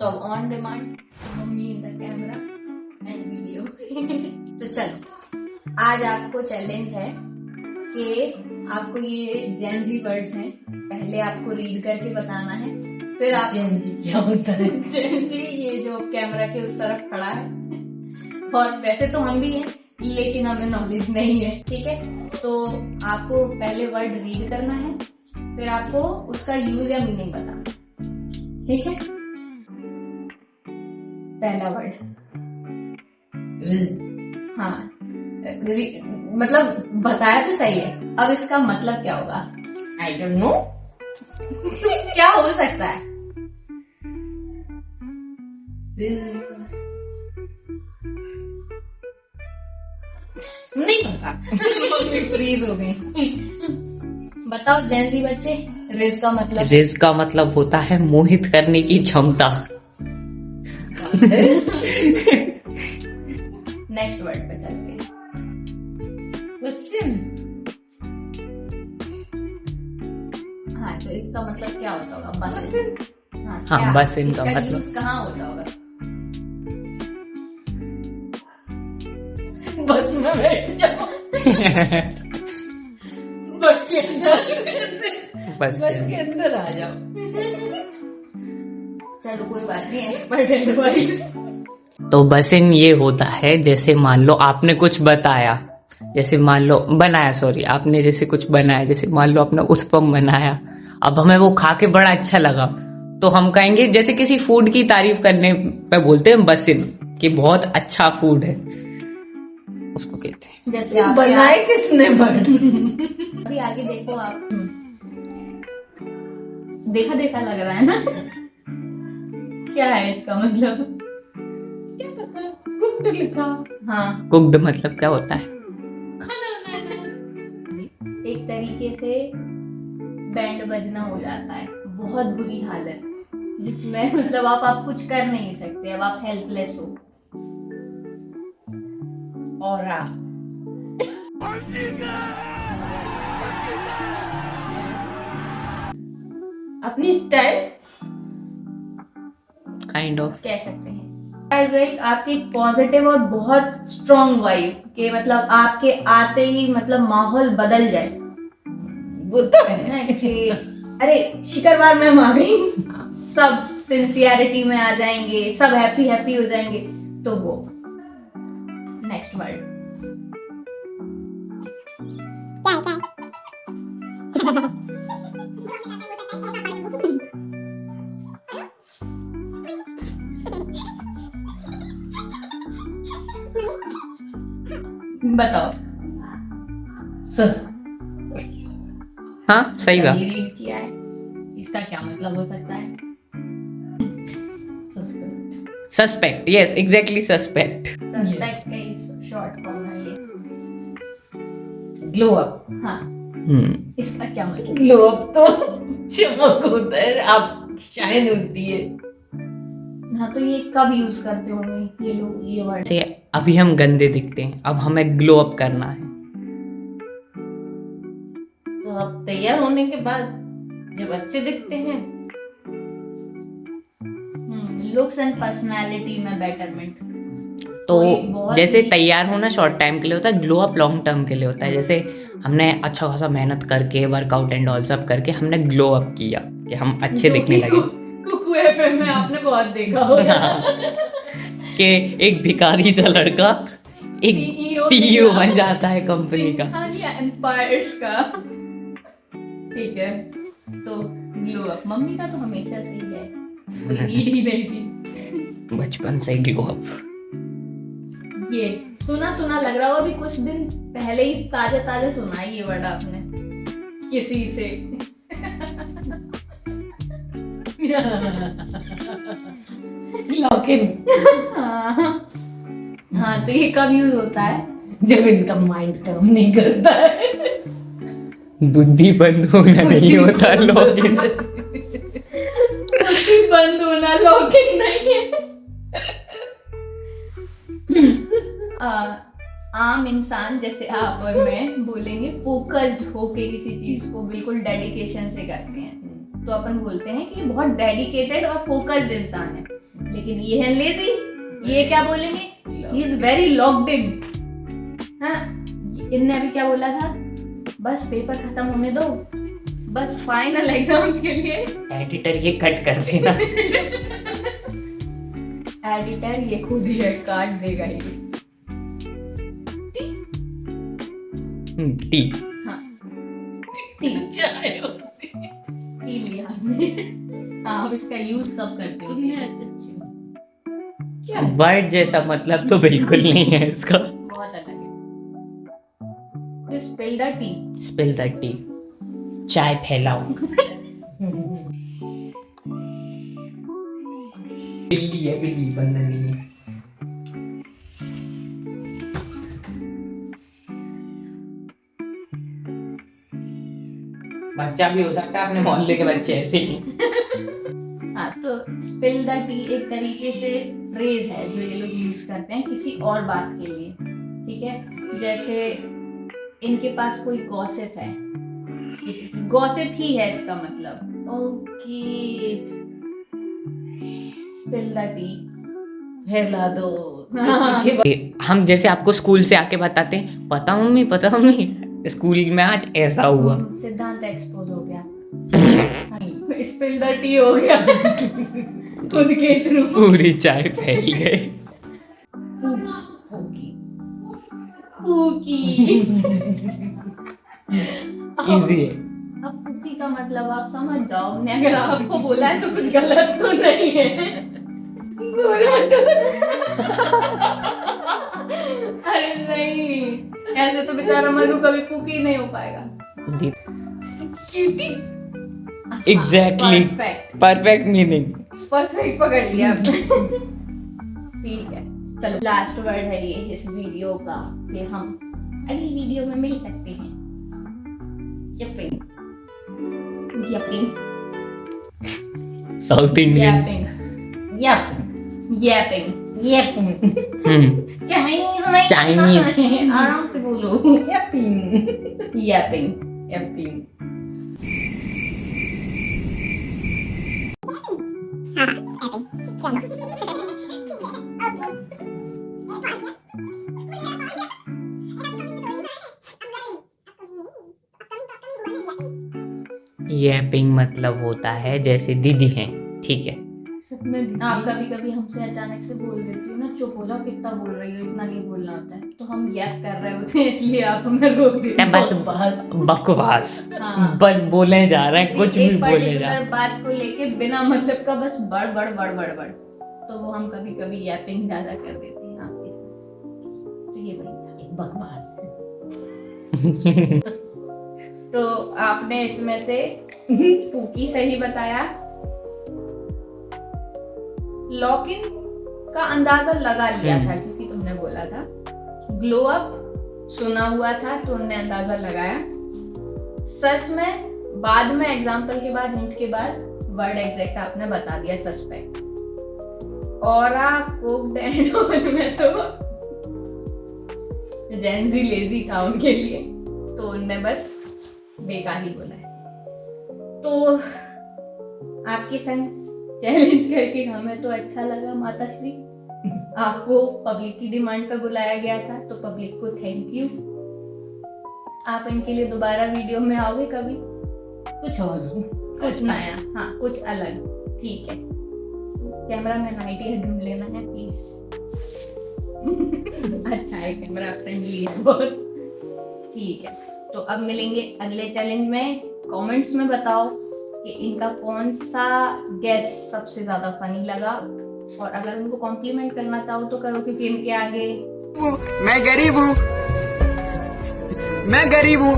तो अब on demand mummy in the camera and video. तो चलो आज आपको चैलेंज है कि आपको ये जेन जी वर्ड्स हैं, पहले आपको रीड करके बताना है, फिर आप जेन जी क्या होता है? जेन जी ये जो कैमरा के उस तरफ खड़ा है, और वैसे तो हम भी हैं लेकिन हमें नॉलेज नहीं है, ठीक है। तो आपको पहले वर्ड रीड करना है, फिर आपको उसका यूज या मीनिंग बताना, ठीक है। पहला वर्ड हाँ, मतलब बताया तो सही है, अब इसका मतलब क्या होगा? I don't know. क्या हो सकता है? नहीं पता। फ्रीज हो गई। बताओ जेंजी बच्चे, रिज का मतलब? रिज का मतलब होता है मोहित करने की क्षमता। नेक्स्ट वर्ड पे चलते हैं। हाँ, तो इसका मतलब क्या होता होगा? बस हाँ, बस इनका इसका मतलब यूज कहाँ होता होगा? बस में बैठ जाओ। बस के अंदर, बस के अंदर आ जाओ। चलो कोई बात नहीं, एक्सपर्ट एडवाइस। तो बसिन ये होता है, जैसे मान लो आपने कुछ बताया, जैसे मान लो बनाया, सॉरी आपने जैसे कुछ बनाया, जैसे मान लो आपने उत्पम बनाया, अब हमें वो खा के बड़ा अच्छा लगा, तो हम कहेंगे, जैसे किसी फूड की तारीफ करने पे बोलते हैं बसिन, कि बहुत अच्छा फूड है, उसको कहते हैं। जैसे आप बनाए किसने बर्ड? अभी आगे देखो आप, देखा देखा लग रहा है ना? क्या है इसका मतलब? क्या पता, कुक्ड लिखा। हाँ, कुक्ड मतलब क्या होता है? खाना बनाना। एक तरीके से बैंड बजना हो जाता है, बहुत बुरी हालत जिसमें मतलब आप कुछ कर नहीं सकते, अब आप हेल्पलेस हो। और अपनी स्टाइल काइंड ऑफ कह सकते हैं। लाइक आपकी पॉजिटिव और बहुत स्ट्रॉन्ग वाइब के, मतलब आपके आते ही मतलब माहौल बदल जाए, वो तो है कि अरे शिकरवार मैम आ गई, सब सिंसियरिटी में आ जाएंगे, सब हैप्पी हैप्पी हो जाएंगे, तो वो। नेक्स्ट वर्ड बताओ। सस। हाँ सही कहा। रीड किया है, इसका क्या मतलब हो सकता है? Suspect. Suspect, yes exactly suspect. Suspect का ही शॉर्ट फॉर्म है ये। Glow up. हाँ, इसका क्या मतलब? ग्लो अप तो चमक होता है, आप शाइन होती है। हाँ, तो ये कब यूज करते होंगे ये लोग ये वर्ड? से अभी हम गंदे दिखते हैं, अब हमें ग्लो अप करना है, तो अब तैयार होने के बाद जब अच्छे दिखते हैं, लुक्स एंड पर्सनालिटी में बेटरमेंट। तो जैसे तैयार होना शॉर्ट टाइम के लिए होता है, ग्लो अप लॉन्ग टर्म के लिए होता है। जैसे हमने अच्छा खासा मेहनत करके वर्कआउट एंड ऑल सब करके हमने ग्लो अप किया कि हम अच्छे दिखने लगे। कुकू एफएम में आपने बहुत देखा होगा कि एक भिखारी सा लड़का एक सीईओ बन जाता है कंपनी का। एम्पायर्स का, ठीक है। तो ग्लो अप मम्मी का तो हमेशा से ही है, कोई नीड ही नहीं थी, बचपन से ग्लो अप। ये सुना सुना लग रहा हो, अभी कुछ दिन पहले ही ताजा ताजा सुना है ये वर्ड आपने किसी से। लॉक-इन। हाँ, तो ये कब यूज होता है? जब इनका माइंड काम नहीं करता है, बुद्धि बंद होना नहीं होता लॉक-इन। बुद्धि बंद होना लॉक-इन नहीं है। आम इंसान जैसे आप और मैं बोलेंगे फोकस्ड होके किसी चीज को बिल्कुल डेडिकेशन से करते हैं, तो अपन बोलते हैं कि बहुत डेडिकेटेड और फोकस्ड इंसान है। लेकिन ये है लेजी, ये क्या बोलेंगे, he is very locked in. हाँ, इनने अभी क्या बोला था, बस पेपर खत्म होने दो, बस फाइनल एग्जाम्स के लिए। एडिटर ये कट कर देना। एडिटर ये खुद ही काट देगा ये। टी। हाँ, टी चाय पी लिया आपने। हाँ, अब इसका यूज कब करते हो? क्या वर्ड जैसा मतलब तो बिल्कुल नहीं है इसका। बहुत अलग है। Spill the T. Spill the T, चाय फैलाओ। बिल्ली है, बिल्ली, बंदर नहीं है। बच्चा भी हो सकता है, अपने मोहल्ले के बच्चे ऐसे ही। हाँ, तो स्पिल द टी एक तरीके से फ्रेज है जो ये लोग यूज करते हैं किसी और बात के लिए, ठीक है। जैसे इनके पास कोई गॉसिप है, किसी की गॉसिप ही है इसका मतलब। ओके, स्पिल द टी, फैला दो। हम जैसे आपको स्कूल से आके बताते हैं, पता मम्मी स्कूल में आज ऐसा हुआ। सिद्धांत एक्सपोज हो गया। स्पिल द टी हो गया। खुद के थ्रू पूरी चाय फैल गई। कुकी। इजी है। अब कुकी का मतलब आप समझ जाओ, हमने अगर आपको बोला है तो कुछ गलत तो नहीं है। अरे नहीं, ऐसे तो बेचारा मनु कभी कुकी नहीं हो पाएगा। क्यूटी। Exactly, perfect meaning. परफेक्ट पकड़ लिया आपने। ठीक है, चलो लास्ट वर्ड है ये इस वीडियो का, ये हम अगली वीडियो में मिल सकते हैं। Yapping. Yapping. South Indian. Yapping. Yapping. Yapping. Yapping. Chinese. आराम से बोलो। यपिंग। यपिंग। यपिंग। यैपिंग मतलब होता है जैसे दीदी हैं, ठीक है। आप कभी कभी हमसे अचानक से बोल देती हो ना, चुप हो जाओ, कितना बोल रही हो, इतना नहीं बोलना होता है, तो हम यप कर रहे होते हैं, इसलिए आप हमें रोक देते हो। बस बकवास। हाँ। बस बोले जा रहे हैं, कुछ भी बोले जा रहे हैं। बात को लेके बिना मतलब का बस बड़ बड़ बड़ बड़ बड़, तो वो हम कभी कभी यैपिंग ज्यादा कर देते हैं आपके साथ। तो ये वही एक बकवास है। तो आपने इसमें से कुकी सही बताया, लॉक इन का अंदाजा लगा लिया था क्योंकि तुमने बोला था, ग्लो अप सुना हुआ था तो उन्होंने अंदाजा लगाया। सच में बाद में एग्जाम्पल के बाद, हिंट के बाद वर्ड एग्जैक्ट आपने बता दिया, suspect. Aura cooked and all में तो जेंजी लेजी था उनके लिए, तो उनने बस बेकार ही बोला है। तो आपके संग चैलेंज करके हमें तो अच्छा लगा माता श्री। आपको पब्लिक की डिमांड पर बुलाया गया था, तो पब्लिक को थैंक यू। आप इनके लिए दोबारा वीडियो में आओगे कभी, कुछ और, कुछ नया, हाँ कुछ अलग, ठीक है। कैमरा मैन आइडिया ढूंढ लेना है प्लीज। अच्छा है, कैमरा फ्रेंडली है बहुत, ठीक है। तो अब मिलेंगे अगले चैलेंज में। कमेंट्स में बताओ कि इनका कौन सा गेस सबसे ज्यादा फनी लगा, और अगर उनको कॉम्प्लीमेंट करना चाहो तो करो, क्योंकि इनके आगे मैं गरीब हूँ, मैं गरीब हूँ।